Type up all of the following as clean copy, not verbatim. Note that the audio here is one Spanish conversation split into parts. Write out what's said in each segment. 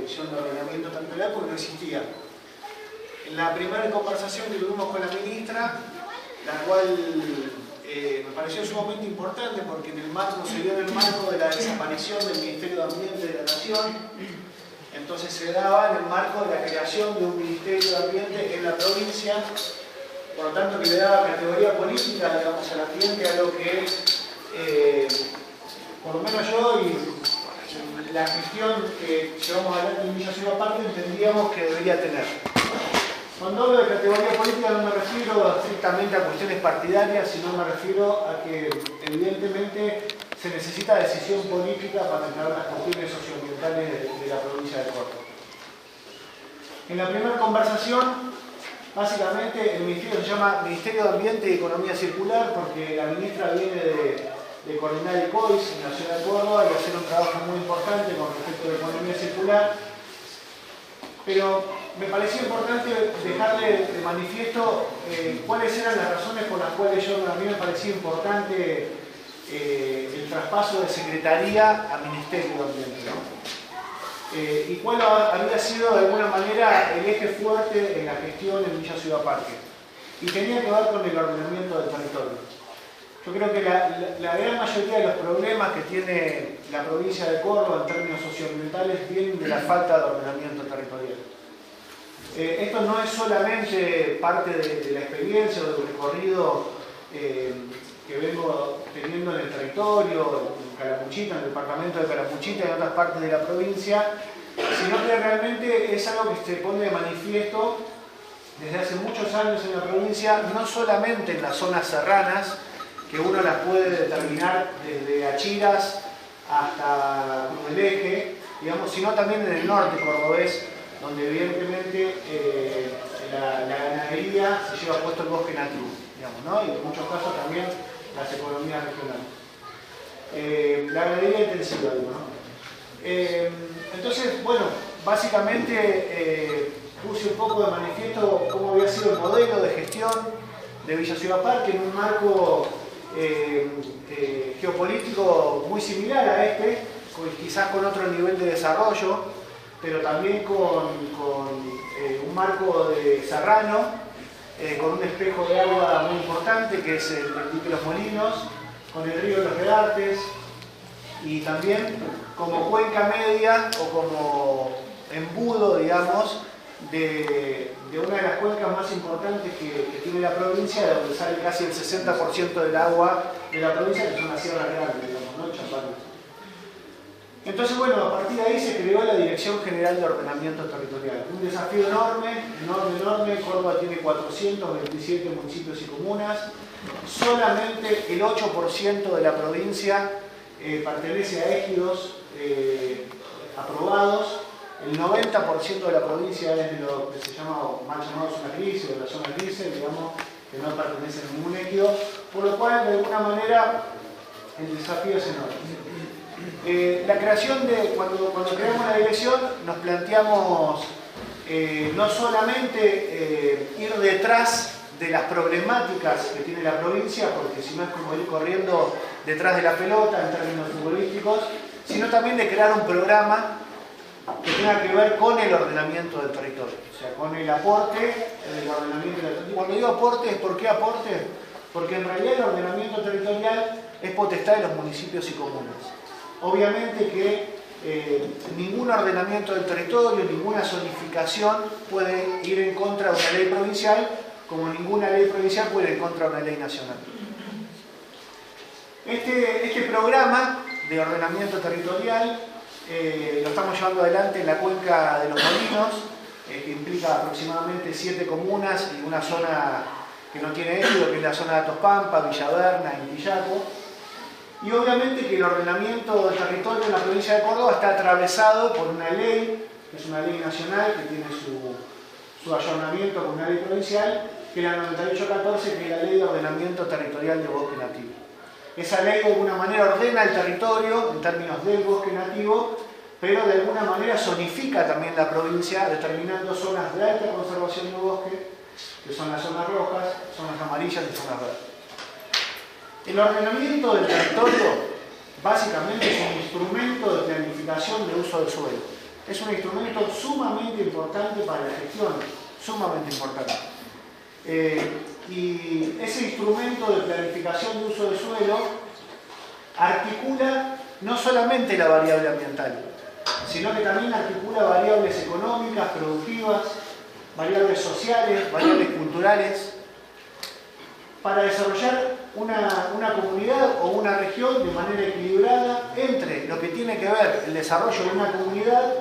Comisión de Ordenamiento Territorial porque no existía. En la primera conversación que tuvimos con la ministra, la cual me pareció sumamente importante porque en el marco, se dio en el marco de la desaparición del Ministerio de Ambiente de la Nación, entonces se daba en el marco de la creación de un Ministerio de Ambiente en la provincia, por lo tanto que le daba categoría política, digamos, al ambiente, algo que por lo menos yo y la gestión que llevamos adelante en Villa Ciudad Parque entendíamos que debería tener. Cuando hablo de categoría política no me refiero estrictamente a cuestiones partidarias, sino me refiero a que evidentemente se necesita decisión política para entrar las cuestiones socioambientales de la provincia de Córdoba. En la primera conversación, básicamente el ministerio se llama Ministerio de Ambiente y Economía Circular porque la ministra viene de coordinar el COIS en la ciudad de Córdoba y hacer un trabajo muy importante con respecto a la economía circular. Pero me parecía importante dejarle de manifiesto cuáles eran las razones por las cuales a mí me parecía importante el traspaso de Secretaría a Ministerio de Ambiente, ¿no? Y cuál había sido de alguna manera el eje fuerte en la gestión en Villa Ciudad Parque. Y tenía que ver con el ordenamiento del territorio. Yo creo que la gran mayoría de los problemas que tiene la provincia de Córdoba en términos socioambientales vienen de la falta de ordenamiento territorial. Esto no es solamente parte de la experiencia o del recorrido que vengo teniendo en el territorio, en Calamuchita, en el departamento de Calamuchita y en otras partes de la provincia, sino que realmente es algo que se pone de manifiesto desde hace muchos años en la provincia, no solamente en las zonas serranas, que uno las puede determinar desde Achiras hasta Cruz del Eje, digamos, sino también en el norte cordobés, donde evidentemente la ganadería se lleva puesto el bosque nativo, digamos, ¿no? Y en muchos casos también las economías regionales. La ganadería intensiva, digo, ¿no? Entonces, bueno, básicamente puse un poco de manifiesto cómo había sido el modelo de gestión de Villa Ciudad Parque en un marco geopolítico muy similar a este, quizás con otro nivel de desarrollo, pero también con un marco de serrano, con un espejo de agua muy importante que es el dique de los Molinos, con el río de los Redartes y también como cuenca media o como embudo, digamos, de una de las cuencas más importantes que tiene la provincia, de donde sale casi el 60% del agua de la provincia, que son las Sierras Grandes, digamos, ¿no? Champaña. Entonces, bueno, a partir de ahí se creó la Dirección General de Ordenamiento Territorial. Un desafío enorme, enorme. Córdoba tiene 427 municipios y comunas. Solamente el 8% de la provincia pertenece a ejidos aprobados. El 90% de la provincia es de lo que se llama, mal llamado zona gris, o de la zona gris, digamos, que no pertenece a ningún ejido, por lo cual, de alguna manera, el desafío es enorme. La creación de, cuando creamos la dirección, nos planteamos no solamente ir detrás de las problemáticas que tiene la provincia, porque si no es como ir corriendo detrás de la pelota en términos futbolísticos, sino también de crear un programa que tenga que ver con el ordenamiento del territorio, o sea, con el aporte del ordenamiento del territorio. Cuando digo aporte, ¿por qué aporte? Porque en realidad el ordenamiento territorial es potestad de los municipios y comunas. Obviamente que ningún ordenamiento del territorio, ninguna zonificación puede ir en contra de una ley provincial, como ninguna ley provincial puede ir en contra de una ley nacional. Este programa de ordenamiento territorial lo estamos llevando adelante en la cuenca de los Molinos, que implica aproximadamente 7 comunas y una zona que no tiene ejido, que es la zona de Atospampa, Villaverna y Villaco. Y obviamente que el ordenamiento del territorio en la provincia de Córdoba está atravesado por una ley, que es una ley nacional, que tiene su ayornamiento con una ley provincial, que es la 9814, que es la Ley de Ordenamiento Territorial de Bosque Nativo. Esa ley de alguna manera ordena el territorio en términos del bosque nativo, pero de alguna manera zonifica también la provincia, determinando zonas de alta conservación de bosque, que son las zonas rojas, zonas amarillas y zonas verdes. El ordenamiento del territorio básicamente es un instrumento de planificación de uso del suelo. es un instrumento sumamente importante para la gestión, sumamente importante. Y ese instrumento de planificación de uso de suelo articula no solamente la variable ambiental, sino que también articula variables económicas, productivas, variables sociales, variables culturales, para desarrollar una comunidad o una región de manera equilibrada entre lo que tiene que ver el desarrollo de una comunidad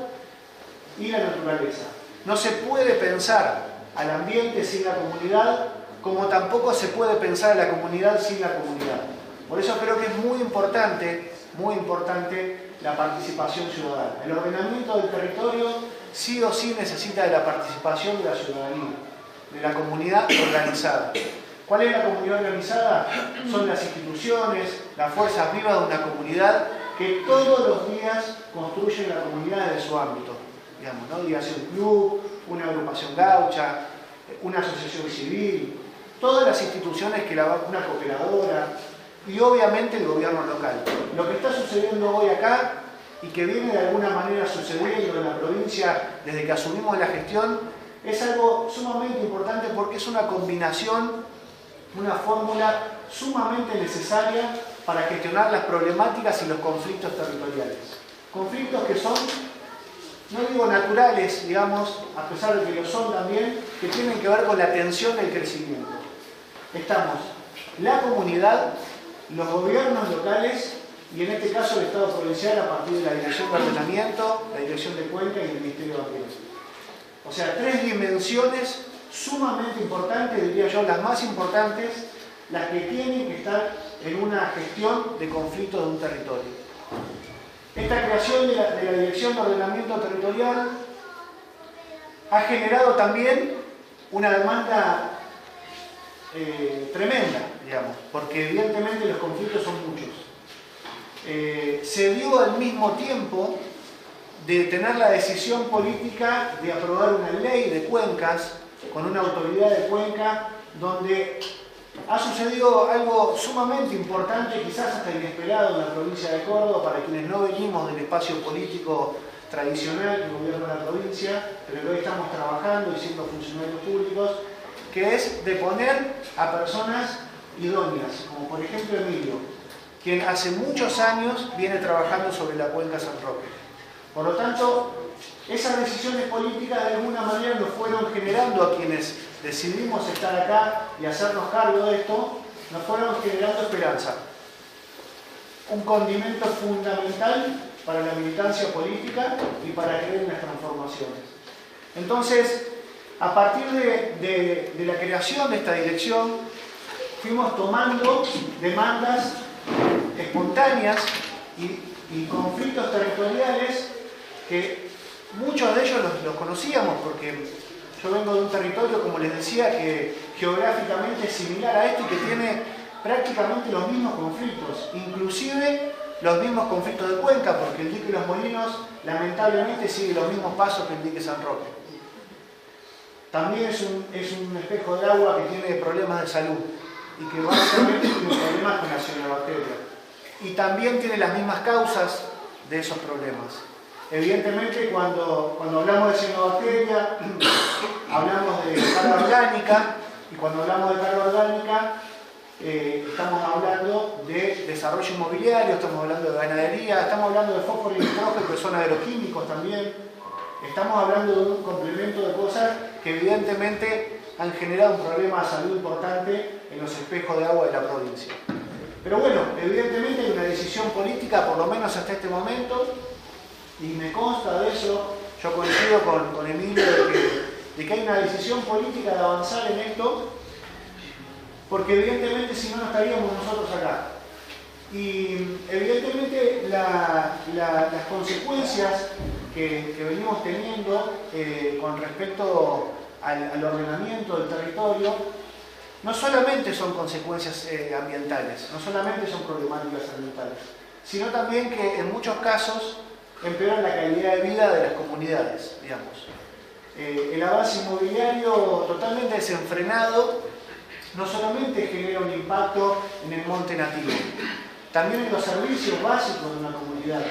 y la naturaleza. No se puede pensar al ambiente sin la comunidad, como tampoco se puede pensar a la comunidad sin la comunidad. Por eso creo que es muy importante la participación ciudadana. El ordenamiento del territorio sí o sí necesita de la participación de la ciudadanía, de la comunidad organizada. ¿Cuál es la comunidad organizada? Son las instituciones, las fuerzas vivas de una comunidad que todos los días construyen la comunidad desde su ámbito. Digamos, ¿no? Dígase un club, una agrupación gaucha, una asociación civil, todas las instituciones que una cooperadora y obviamente el gobierno local. Lo que está sucediendo hoy acá y que viene de alguna manera sucediendo en la provincia desde que asumimos la gestión es algo sumamente importante porque es una combinación, una fórmula sumamente necesaria para gestionar las problemáticas y los conflictos territoriales. Conflictos que son, no digo naturales, digamos, a pesar de que lo son también, que tienen que ver con la tensión del crecimiento. Estamos la comunidad, los gobiernos locales y en este caso el Estado provincial a partir de la Dirección de Ordenamiento, la Dirección de Cuenca y el Ministerio de Ambiente. O sea, tres dimensiones sumamente importantes, diría yo, las más importantes, las que tienen que estar en una gestión de conflictos de un territorio. Esta creación de la Dirección de Ordenamiento Territorial ha generado también una demanda tremenda, digamos, porque evidentemente los conflictos son muchos. Se dio al mismo tiempo de tener la decisión política de aprobar una ley de cuencas con una autoridad de cuenca donde ha sucedido algo sumamente importante, quizás hasta inesperado en la provincia de Córdoba para quienes no venimos del espacio político tradicional que gobierna la provincia, pero que hoy estamos trabajando y siendo funcionarios públicos, que es de poner a personas idóneas, como por ejemplo Emilio, quien hace muchos años viene trabajando sobre la cuenca San Roque. Por lo tanto, esas decisiones políticas de alguna manera nos fueron generando a quienes decidimos estar acá y hacernos cargo de esto, nos fueron generando esperanza. Un condimento fundamental para la militancia política y para creer en las transformaciones. Entonces, a partir de la creación de esta dirección, fuimos tomando demandas espontáneas y conflictos territoriales que muchos de ellos los conocíamos porque yo vengo de un territorio, como les decía, que geográficamente es similar a este y que tiene prácticamente los mismos conflictos, inclusive los mismos conflictos de cuenca, porque el dique Los Molinos lamentablemente sigue los mismos pasos que el dique San Roque. También es un espejo de agua que tiene problemas de salud y que básicamente tiene problemas con la cianobacteria. Y también tiene las mismas causas de esos problemas. Evidentemente, cuando hablamos de cianobacteria, hablamos de carga orgánica, y cuando hablamos de carga orgánica, estamos hablando de desarrollo inmobiliario, estamos hablando de ganadería, estamos hablando de fósforo y nitrógeno, que son agroquímicos también. Estamos hablando de un complemento de cosas que evidentemente han generado un problema de salud importante en los espejos de agua de la provincia. Pero bueno, evidentemente hay una decisión política, por lo menos hasta este momento, y me consta de eso, yo coincido con Emilio de que hay una decisión política de avanzar en esto, porque evidentemente si no, no estaríamos nosotros acá. Y evidentemente las consecuencias que venimos teniendo con respecto al ordenamiento del territorio no solamente son consecuencias ambientales, no solamente son problemáticas ambientales, sino también que en muchos casos empeoran la calidad de vida de las comunidades, digamos. El avance inmobiliario totalmente desenfrenado no solamente genera un impacto en el monte nativo, también en los servicios básicos de una comunidad.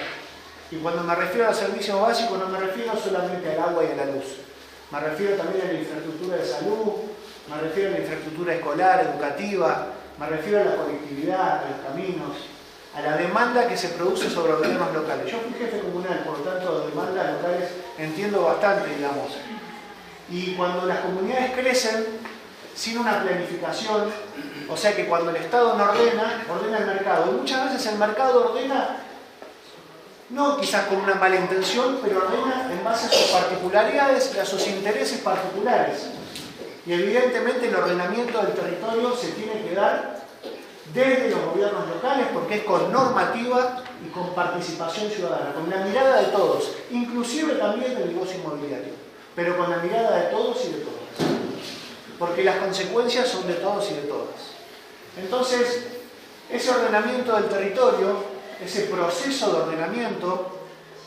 Y cuando me refiero a los servicios básicos no me refiero solamente al agua y a la luz. Me refiero también a la infraestructura de salud, me refiero a la infraestructura escolar, educativa, me refiero a la conectividad, a los caminos, a la demanda que se produce sobre los gobiernos locales. Yo fui jefe comunal, por lo tanto, de demandas locales entiendo bastante, digamos. Y cuando las comunidades crecen sin una planificación, o sea que cuando el Estado no ordena, ordena el mercado. Y muchas veces el mercado ordena, no quizás con una mala intención, pero ordena en base a sus particularidades y a sus intereses particulares. Y evidentemente el ordenamiento del territorio se tiene que dar desde los gobiernos locales porque es con normativa y con participación ciudadana, con la mirada de todos, inclusive también del negocio inmobiliario, pero con la mirada de todos y de todas. Porque las consecuencias son de todos y de todas. Entonces, ese ordenamiento del territorio, ese proceso de ordenamiento,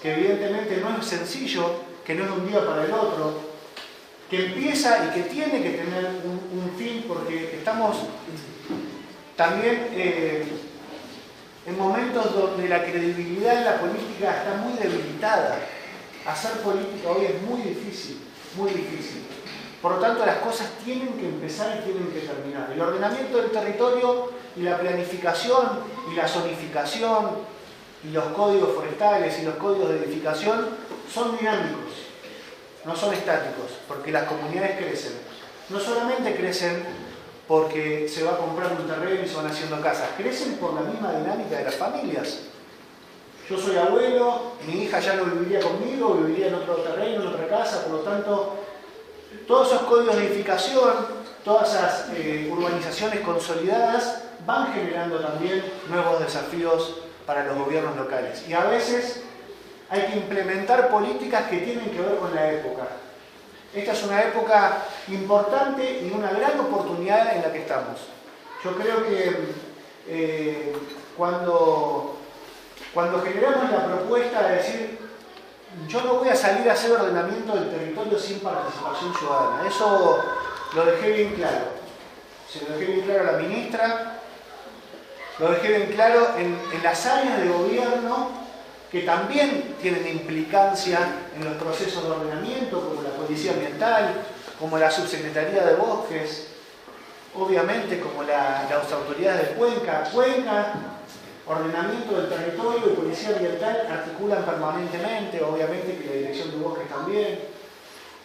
que evidentemente no es sencillo, que no es de un día para el otro, que empieza y que tiene que tener un fin, porque estamos también en momentos donde la credibilidad en la política está muy debilitada. Hacer política hoy es muy difícil, muy difícil. Por lo tanto, las cosas tienen que empezar y tienen que terminar. El ordenamiento del territorio y la planificación y la zonificación y los códigos forestales y los códigos de edificación son dinámicos, no son estáticos, porque las comunidades crecen. No solamente crecen porque se va a comprar un terreno y se van haciendo casas, crecen por la misma dinámica de las familias. Yo soy abuelo, mi hija ya no viviría conmigo, viviría en otro terreno, en otra casa, por lo tanto, todos esos códigos de edificación, todas esas urbanizaciones consolidadas van generando también nuevos desafíos para los gobiernos locales. Y a veces hay que implementar políticas que tienen que ver con la época. Esta es una época importante y una gran oportunidad en la que estamos. Yo creo que cuando generamos la propuesta de decir yo no voy a salir a hacer ordenamiento del territorio sin participación ciudadana, eso lo dejé bien claro. Se lo dejé bien claro a la ministra, lo dejé bien claro en las áreas de gobierno que también tienen implicancia en los procesos de ordenamiento, como la Policía Ambiental, como la Subsecretaría de Bosques, obviamente como las autoridades de Cuenca, ordenamiento del territorio y Policía Ambiental articulan permanentemente, obviamente que la Dirección de Bosques también,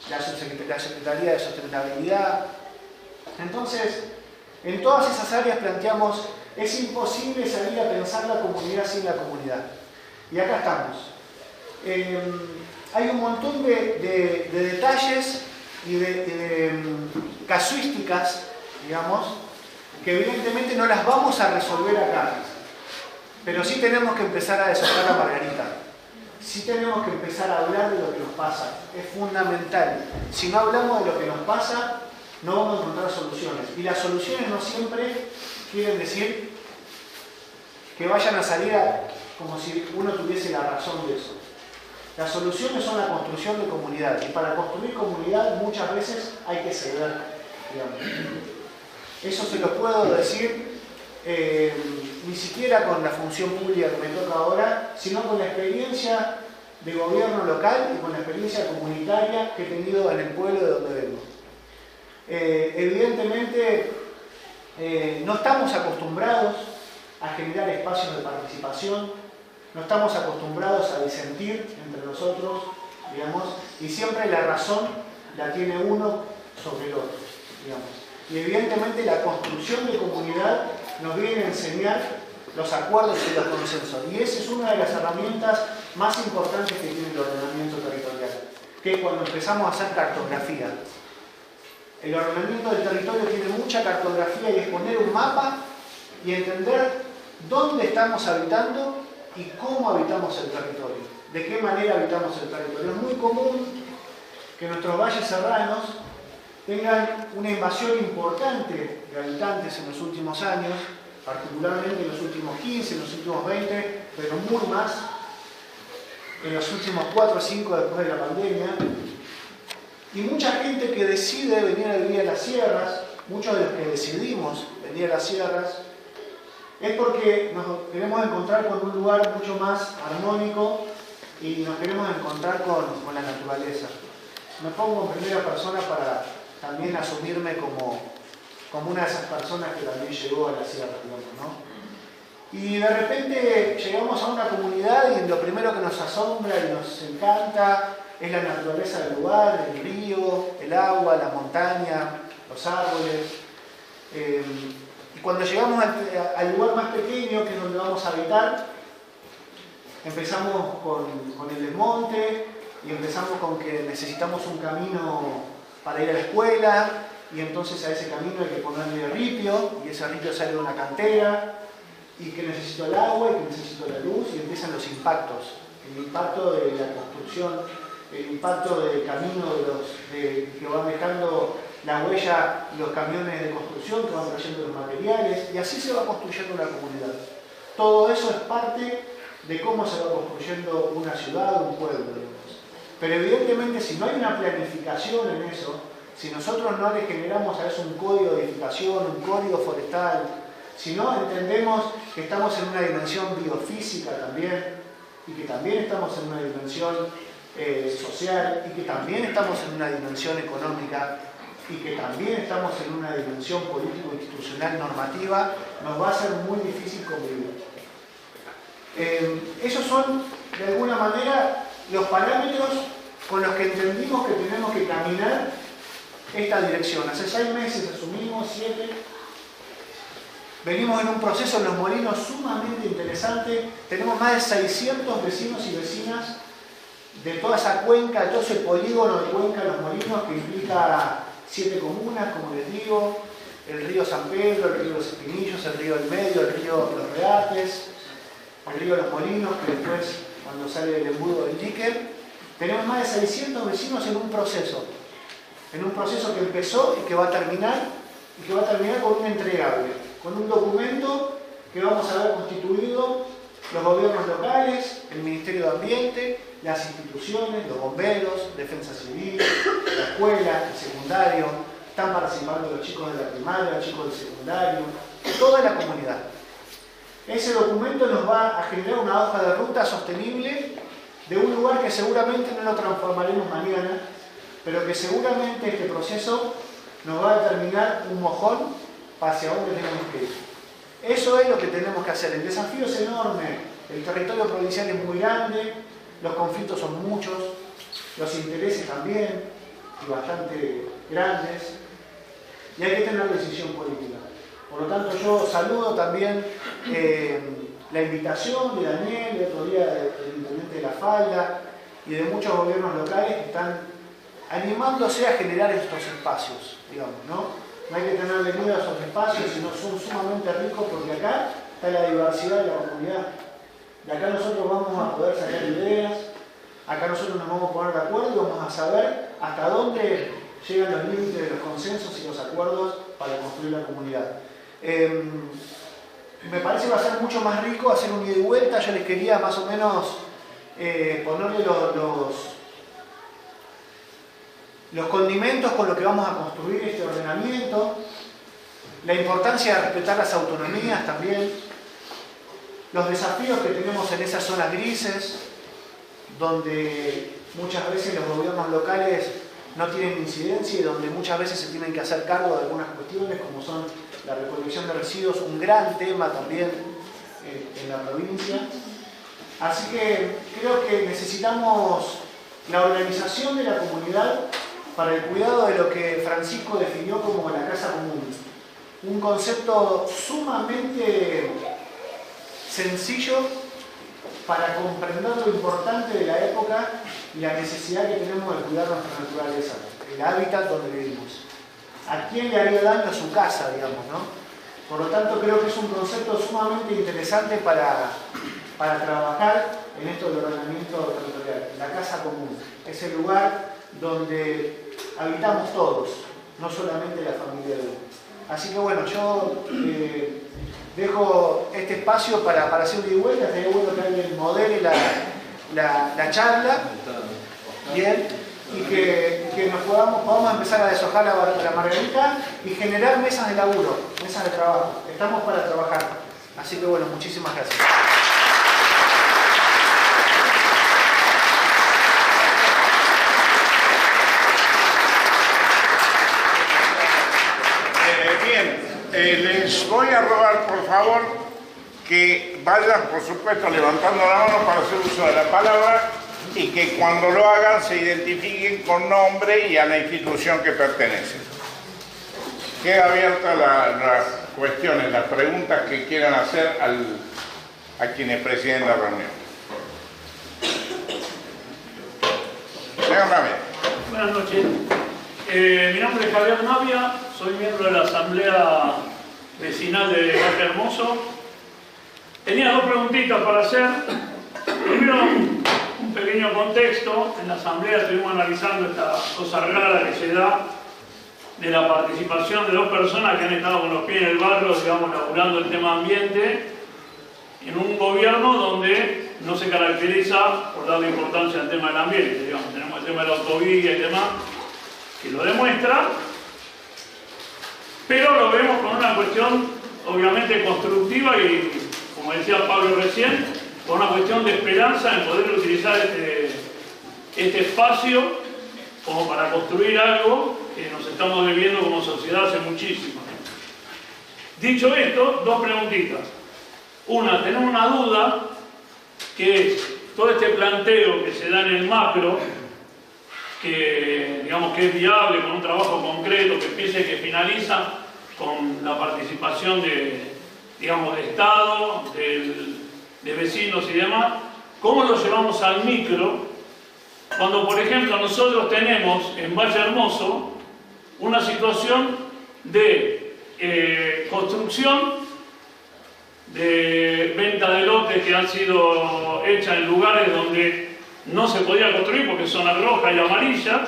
la Secretaría de Sustentabilidad. Entonces, en todas esas áreas planteamos, es imposible salir a pensar la comunidad sin la comunidad. Y acá estamos. Hay un montón de detalles y de casuísticas, digamos, que evidentemente no las vamos a resolver acá. Pero sí tenemos que empezar a deshojar la margarita. Sí tenemos que empezar a hablar de lo que nos pasa. Es fundamental. Si no hablamos de lo que nos pasa, no vamos a encontrar soluciones. Y las soluciones no siempre quieren decir que vayan a salir como si uno tuviese la razón de eso. Las soluciones son la construcción de comunidad. Y para construir comunidad muchas veces hay que ceder, digamos. Eso se lo puedo decir ni siquiera con la función pública que me toca ahora, sino con la experiencia de gobierno local y con la experiencia comunitaria que he tenido en el pueblo de donde vengo. Evidentemente, no estamos acostumbrados a generar espacios de participación, no estamos acostumbrados a disentir entre nosotros, digamos, y siempre la razón la tiene uno sobre el otro, digamos. Y evidentemente la construcción de comunidad nos viene a enseñar los acuerdos y los consensos. Y esa es una de las herramientas más importantes que tiene el ordenamiento territorial, que es cuando empezamos a hacer cartografía. El ordenamiento del territorio tiene mucha cartografía y es poner un mapa y entender dónde estamos habitando y cómo habitamos el territorio, de qué manera habitamos el territorio. Es muy común que nuestros valles serranos tengan una invasión importante de habitantes en los últimos años, particularmente en los últimos 15, en los últimos 20, pero muy más en los últimos 4 o 5 después de la pandemia. Y mucha gente que decide venir a vivir a las sierras, muchos de los que decidimos venir a las sierras, es porque nos queremos encontrar con un lugar mucho más armónico y nos queremos encontrar con la naturaleza. Me pongo en primera persona para también asumirme como una de esas personas que también llegó a la sierra, digamos, ¿no? Y de repente llegamos a una comunidad y lo primero que nos asombra y nos encanta es la naturaleza del lugar, el río, el agua, la montaña, los árboles. Y cuando llegamos al lugar más pequeño, que es donde vamos a habitar, empezamos con el desmonte y empezamos con que necesitamos un camino para ir a la escuela, y entonces a ese camino hay que ponerle ripio, y ese ripio sale de una cantera, y que necesito el agua, y que necesito la luz, y empiezan los impactos. El impacto de la construcción, el impacto del camino que van dejando la huella los camiones de construcción, que van trayendo los materiales, y así se va construyendo la comunidad. Todo eso es parte de cómo se va construyendo una ciudad o un pueblo, digamos. Pero evidentemente, si no hay una planificación en eso, si nosotros no le generamos a eso un código de edificación, un código forestal, si no entendemos que estamos en una dimensión biofísica también, y que también estamos en una dimensión social, y que también estamos en una dimensión económica, y que también estamos en una dimensión político-institucional normativa, nos va a ser muy difícil convivir. Esos son, de alguna manera, los parámetros con los que entendimos que tenemos que caminar esta dirección. Hace 6 meses asumimos, 7. Venimos en un proceso en Los Molinos sumamente interesante. Tenemos más de 600 vecinos y vecinas de toda esa cuenca, de todo ese polígono de Cuenca Los Molinos, que implica 7 comunas, como les digo, el río San Pedro, el río Los Espinillos, el río del Medio, el río Los Reates, el río Los Molinos, que después, cuando sale el embudo del dique, tenemos más de 600 vecinos en un proceso que empezó y que va a terminar, con un entregable, con un documento que vamos a ver constituido los gobiernos locales, el Ministerio de Ambiente, las instituciones, los bomberos, Defensa Civil, la escuela, el secundario, están participando los chicos de la primaria, los chicos del secundario, toda la comunidad. Ese documento nos va a generar una hoja de ruta sostenible de un lugar que seguramente no lo transformaremos mañana, pero que seguramente este proceso nos va a determinar un mojón hacia dónde tenemos que ir. Eso es lo que tenemos que hacer. El desafío es enorme, el territorio provincial es muy grande, los conflictos son muchos, los intereses también, y bastante grandes, y hay que tener decisión política. Por lo tanto, yo saludo también la invitación de Daniel, el otro día del intendente de La Falda, y de muchos gobiernos locales que están animándose a generar estos espacios, digamos, ¿no? No hay que tenerle miedo a esos espacios, sino son sumamente ricos, porque acá está la diversidad de la comunidad. De acá nosotros vamos a poder sacar ideas, acá nosotros nos vamos a poner de acuerdo y vamos a saber hasta dónde llegan los límites de los consensos y los acuerdos para construir la comunidad. Me parece que va a ser mucho más rico hacer un ida y vuelta. Yo les quería más o menos ponerle los condimentos con lo que vamos a construir este ordenamiento, la importancia de respetar las autonomías también, los desafíos que tenemos en esas zonas grises, donde muchas veces los gobiernos locales no tienen incidencia y donde muchas veces se tienen que hacer cargo de algunas cuestiones, como son la recolección de residuos, un gran tema también en la provincia. Así que creo que necesitamos la organización de la comunidad para el cuidado de lo que Francisco definió como la casa común. Un concepto sumamente sencillo para comprender lo importante de la época y la necesidad que tenemos de cuidar nuestra naturaleza, el hábitat donde vivimos. ¿A quién le haría daño a su casa, digamos, no? Por lo tanto, creo que es un concepto sumamente interesante para trabajar en esto del ordenamiento territorial. La casa común es el lugar donde habitamos todos, no solamente la familia de uno. Así que bueno, yo dejo este espacio para hacer un ida y vuelta. Estaría bueno que alguien modere la charla, bien, y que nos podamos empezar a deshojar la margarita y generar mesas de laburo, mesas de trabajo. Estamos para trabajar. Así que bueno, muchísimas gracias. Les voy a rogar, por favor, que vayan, por supuesto, levantando la mano para hacer uso de la palabra y que cuando lo hagan se identifiquen con nombre y a la institución que pertenecen. Queda abierta las cuestiones, las preguntas que quieran hacer a quienes presiden la reunión. Señor Ramírez. Buenas noches. Mi nombre es Javier Navia, soy miembro de la Asamblea Vecinal de Valle Hermoso. Tenía dos preguntitas para hacer. Primero, un pequeño contexto. En la Asamblea estuvimos analizando esta cosa rara que se da de la participación de dos personas que han estado con los pies en el barro, digamos, laburando el tema ambiente, en un gobierno donde no se caracteriza por darle importancia al tema del ambiente. Digamos, tenemos el tema de la autovía y demás, que lo demuestra, pero lo vemos con una cuestión obviamente constructiva y, como decía Pablo recién, con una cuestión de esperanza en poder utilizar este espacio como para construir algo que nos estamos debiendo como sociedad hace muchísimo. Dicho esto, dos preguntitas. Una, tenemos una duda, que es todo este planteo que se da en el macro, que digamos que es viable con un trabajo concreto que empiece y que finaliza con la participación de Estado, de vecinos y demás. ¿Cómo lo llevamos al micro? Cuando, por ejemplo, nosotros tenemos en Valle Hermoso una situación de construcción, de venta de lotes que han sido hechas en lugares donde no se podía construir porque son roja y amarilla,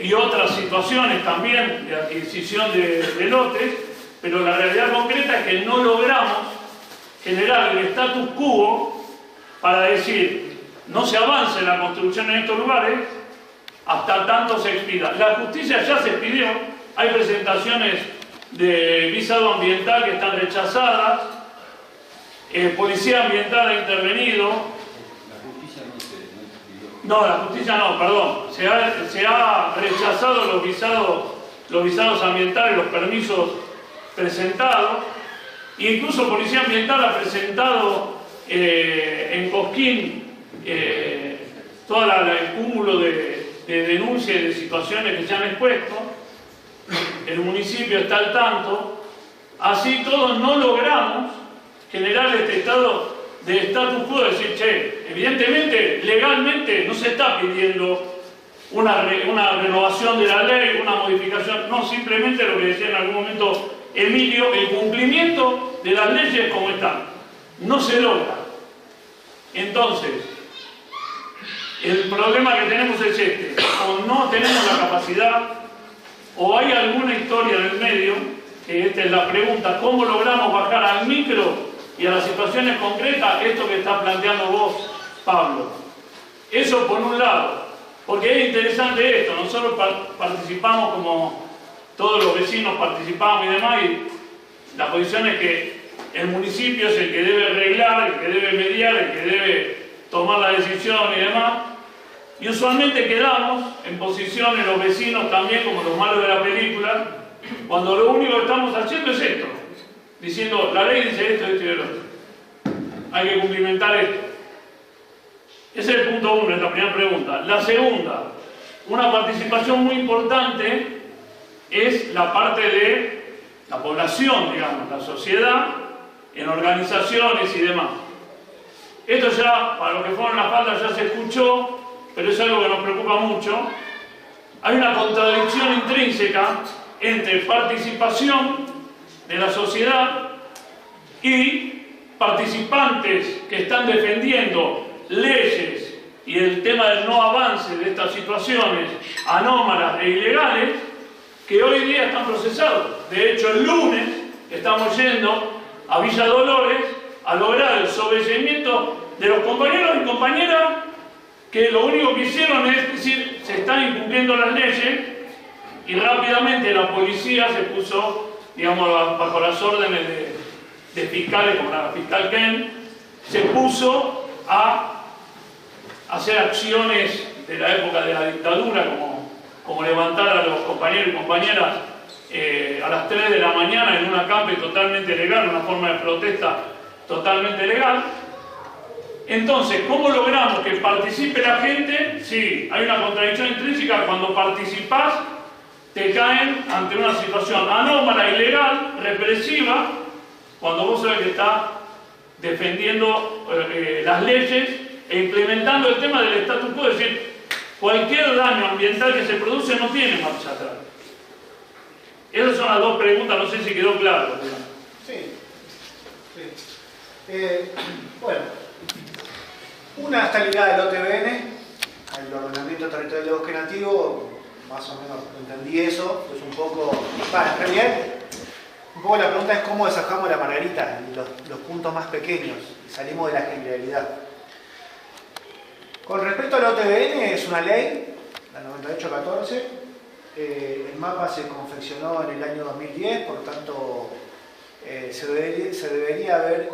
y otras situaciones también de adquisición de lotes, pero la realidad concreta es que no logramos generar el status quo para decir no se avance en la construcción en estos lugares hasta tanto se expida. La justicia ya se expidió, hay presentaciones de visado ambiental que están rechazadas, policía ambiental ha intervenido. No, la justicia no, perdón. Se ha rechazado los visados ambientales, los permisos presentados. Incluso Policía Ambiental ha presentado en Cosquín todo el cúmulo de denuncias y de situaciones que se han expuesto. El municipio está al tanto. Así todos no logramos generar este estado de status quo, de decir, che, evidentemente, legalmente no se está pidiendo una renovación de la ley, una modificación, no, simplemente lo que decía en algún momento Emilio, el cumplimiento de las leyes como están. No se logra. Entonces, el problema que tenemos es este: o no tenemos la capacidad, o hay alguna historia en el medio, que esta es la pregunta, ¿cómo logramos bajar al micro y a las situaciones concretas esto que está planteando vos, Pablo? Eso por un lado, porque es interesante esto, nosotros participamos como todos los vecinos participamos y demás, y la posición es que el municipio es el que debe arreglar, el que debe mediar, el que debe tomar la decisión y demás, y usualmente quedamos en posiciones los vecinos también como los malos de la película, cuando lo único que estamos haciendo es esto, diciendo, la ley dice esto, esto y el otro, hay que cumplimentar esto. Ese es el punto uno, esta primera pregunta. La segunda, una participación muy importante es la parte de la población, digamos, la sociedad, en organizaciones y demás. Esto ya, para los que fueron a la falda ya se escuchó, pero es algo que nos preocupa mucho. Hay una contradicción intrínseca entre participación de la sociedad y participantes que están defendiendo leyes y el tema del no avance de estas situaciones anómalas e ilegales que hoy día están procesados. De hecho, el lunes estamos yendo a Villa Dolores a lograr el sobreseimiento de los compañeros y compañeras que lo único que hicieron es decir, se están incumpliendo las leyes, y rápidamente la policía se puso, digamos, bajo las órdenes de fiscales, como la fiscal Ken, se puso a hacer acciones de la época de la dictadura, como levantar a los compañeros y compañeras a las 3 de la mañana en una acampe totalmente legal, una forma de protesta totalmente legal. Entonces, ¿cómo logramos que participe la gente? Sí, hay una contradicción intrínseca. Cuando participás, te caen ante una situación anómala, ilegal, represiva, cuando vos sabés que estás defendiendo las leyes e implementando el tema del status quo. Es decir, cualquier daño ambiental que se produce no tiene marcha atrás. Esas son las dos preguntas, no sé si quedó claro. Sí. Bueno, una está ligada al OTBN, al Ordenamiento Territorial de Bosque Nativo, más o menos entendí eso, pues un poco... en realidad, un poco la pregunta es cómo desajamos la margarita, los puntos más pequeños, y salimos de la generalidad. Con respecto al OTBN, es una ley, la 9814, el mapa se confeccionó en el año 2010, por lo tanto se debería haber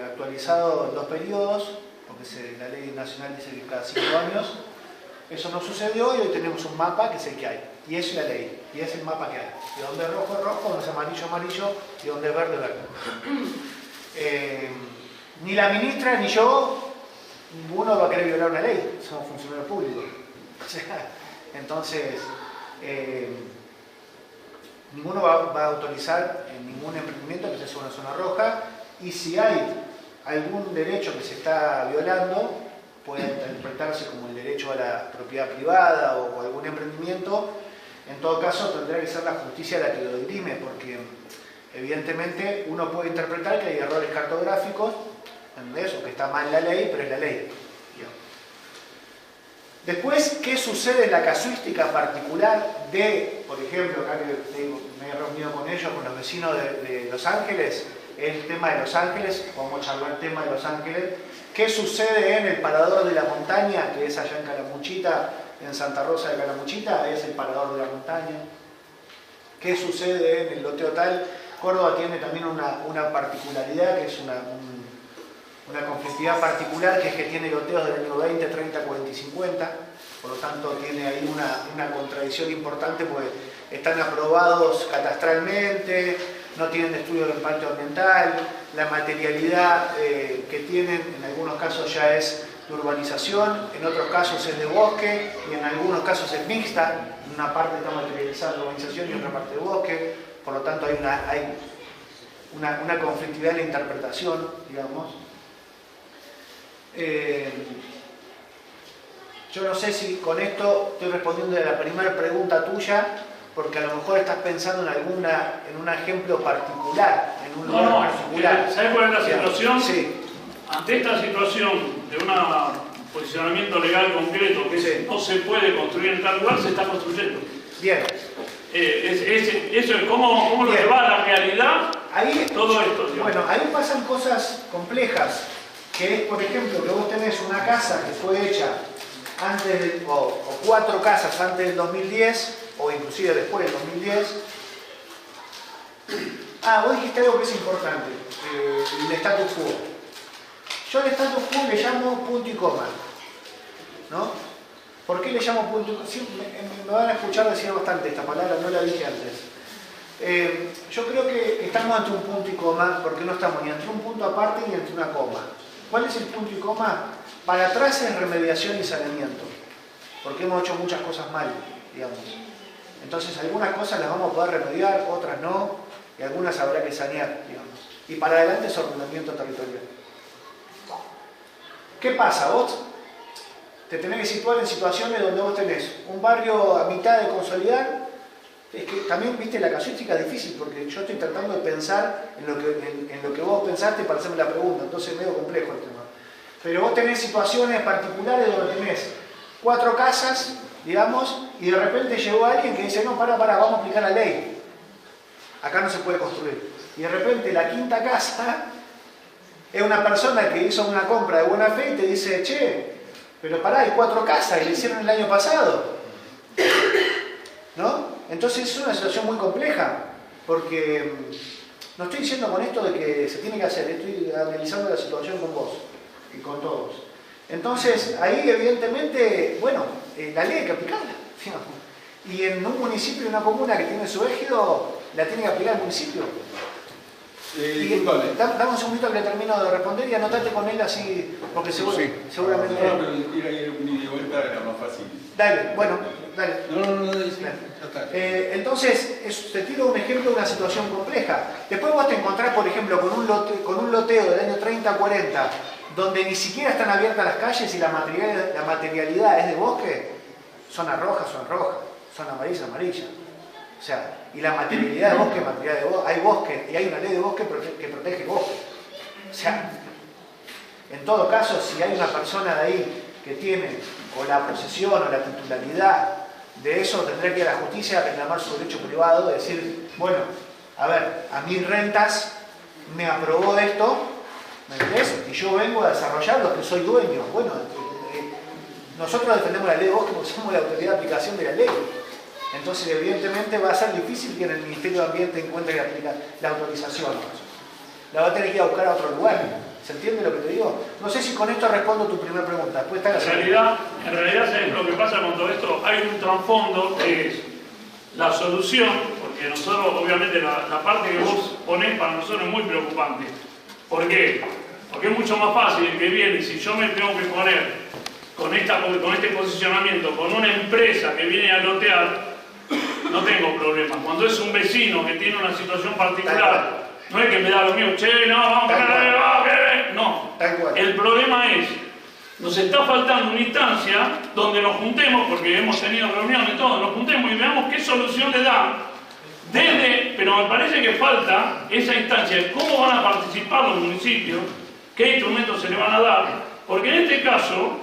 actualizado en 2 periodos, porque la ley nacional dice que cada 5 años. Eso no sucedió y hoy tenemos un mapa que es el que hay. Y es la ley, y es el mapa que hay. Y donde es rojo, es rojo, donde es amarillo, amarillo, y donde es verde, verde. Ni la ministra ni yo, ninguno va a querer violar una ley, somos funcionarios públicos. O sea, entonces, ninguno va a autorizar ningún emprendimiento que sea sobre una zona roja, y si hay algún derecho que se está violando, puede interpretarse como el derecho a la propiedad privada o algún emprendimiento. En todo caso tendrá que ser la justicia la que lo dirime, porque evidentemente uno puede interpretar que hay errores cartográficos, ¿entendés? O que está mal la ley, pero es la ley. Después, ¿qué sucede en la casuística particular de, por ejemplo, acá que me he reunido con ellos, con los vecinos de Los Ángeles, el tema de Los Ángeles, podemos charlar el tema de Los Ángeles? ¿Qué sucede en el Parador de la Montaña, que es allá en Calamuchita, en Santa Rosa de Calamuchita? Es el Parador de la Montaña. ¿Qué sucede en el loteo tal? Córdoba tiene también una particularidad, que es una conflictividad particular, que es que tiene loteos del año 20, 30, 40 y 50. Por lo tanto, tiene ahí una contradicción importante, porque están aprobados catastralmente, no tienen estudio de impacto ambiental, la materialidad que tienen en algunos casos ya es de urbanización, en otros casos es de bosque y en algunos casos es mixta, en una parte está materializada de urbanización y en otra parte de bosque, por lo tanto hay una conflictividad en la interpretación, digamos. Yo no sé si con esto estoy respondiendo a la primera pregunta tuya, porque a lo mejor estás pensando en un ejemplo particular, en un lugar particular. ¿Sabes cuál es la situación? Sí. Ante esta situación de un posicionamiento legal concreto que Sí. no se puede construir en tal lugar, se está construyendo. Bien. Eso es cómo lo Bien. lleva a la realidad Ahí, todo esto. Digamos. bueno, ahí pasan cosas complejas, que es, por ejemplo, que vos tenés una casa que fue hecha antes o 4 casas antes del 2010, o inclusive después del 2010. Vos dijiste algo que es importante, el status quo. Yo al status quo le llamo punto y coma, ¿no? ¿Por qué le llamo punto y coma? Sí, me van a escuchar decir bastante esta palabra, no la dije antes. Yo creo que estamos ante un punto y coma, porque no estamos ni ante un punto aparte ni ante una coma. ¿Cuál es el punto y coma? Para atrás es remediación y saneamiento, porque hemos hecho muchas cosas mal, digamos. Entonces algunas cosas las vamos a poder remediar, otras no, y algunas habrá que sanear, digamos. Y para adelante es ordenamiento territorial. ¿Qué pasa? Vos te tenés que situar en situaciones donde vos tenés un barrio a mitad de consolidar. Es que también, viste, la casuística es difícil, porque yo estoy tratando de pensar en lo que vos pensaste para hacerme la pregunta, entonces es medio complejo el tema. Pero vos tenés situaciones particulares donde tenés 4 casas, digamos, y de repente llegó alguien que dice, no, pará, vamos a aplicar la ley. Acá no se puede construir. Y de repente la 5ª casa es una persona que hizo una compra de buena fe y te dice, che, pero pará, hay 4 casas y le hicieron el año pasado. ¿No? Entonces es una situación muy compleja, porque no estoy diciendo con esto de que se tiene que hacer, estoy analizando la situación con vos y con todos. Entonces, ahí evidentemente, bueno, la ley hay que aplicarla, digamos. Y en un municipio, una comuna que tiene su ejido, la tiene que aplicar el municipio. Disculpame. Dame un segundito que le termino de responder y anotate con él así, porque seguramente... No, pero ir de vuelta era más fácil. Dale, bueno, dale. No, Dale. Entonces, te tiro un ejemplo de una situación compleja. Después vos te encontrás, por ejemplo, con un loteo del año 30-40, donde ni siquiera están abiertas las calles y la materialidad es de bosque. Zonas rojas son rojas, zona amarilla amarilla. O sea, y la materialidad de bosque, hay bosque y hay una ley de bosque que protege el bosque. O sea, en todo caso, si hay una persona de ahí que tiene o la posesión o la titularidad de eso, tendría que ir a la justicia a reclamar su derecho privado, de decir, bueno, a ver, a mis rentas me aprobó esto, ¿me entendés? Y yo vengo a desarrollar lo que soy dueño. Bueno, nosotros defendemos la ley de bosque porque somos la autoridad de aplicación de la ley. Entonces, evidentemente, va a ser difícil que en el Ministerio de Ambiente encuentre la autorización. La va a tener que ir a buscar a otro lugar. ¿Se entiende lo que te digo? No sé si con esto respondo tu primera pregunta. Después está en realidad, ¿sabes lo que pasa con todo esto? Hay un trasfondo que es la solución, porque nosotros, obviamente, la parte que vos ponés para nosotros es muy preocupante. ¿Por qué? Porque es mucho más fácil el que viene, si yo me tengo que poner con este posicionamiento, con una empresa que viene a lotear, no tengo problema. Cuando es un vecino que tiene una situación particular, no es que me da lo mío, che, no, vamos a no. El problema es, nos está faltando una instancia donde nos juntemos, porque hemos tenido reuniones y todo, nos juntemos y veamos qué solución le dan. Pero me parece que falta esa instancia, cómo van a participar los municipios, qué instrumentos se le van a dar, porque en este caso,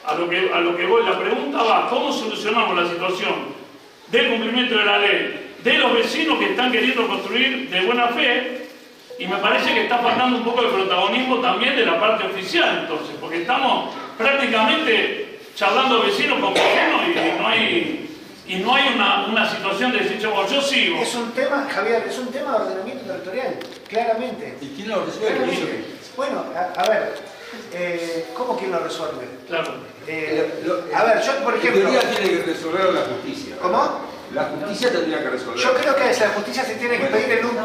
a lo que voy, la pregunta va, ¿cómo solucionamos la situación del cumplimiento de la ley, de los vecinos que están queriendo construir de buena fe? Y me parece que está faltando un poco de protagonismo también de la parte oficial, entonces, porque estamos prácticamente charlando vecinos con vecinos y no hay una situación de decir, yo sigo. Es un tema, Javier, es un tema de ordenamiento territorial, claramente. ¿Y quién lo resuelve? Bueno, a ver, ¿cómo quién lo resuelve? Claro. A ver, yo, por ejemplo... En teoría tiene que resolver la justicia. ¿Cómo? La justicia tendría que resolver. Yo creo que la justicia se tiene que pedir en un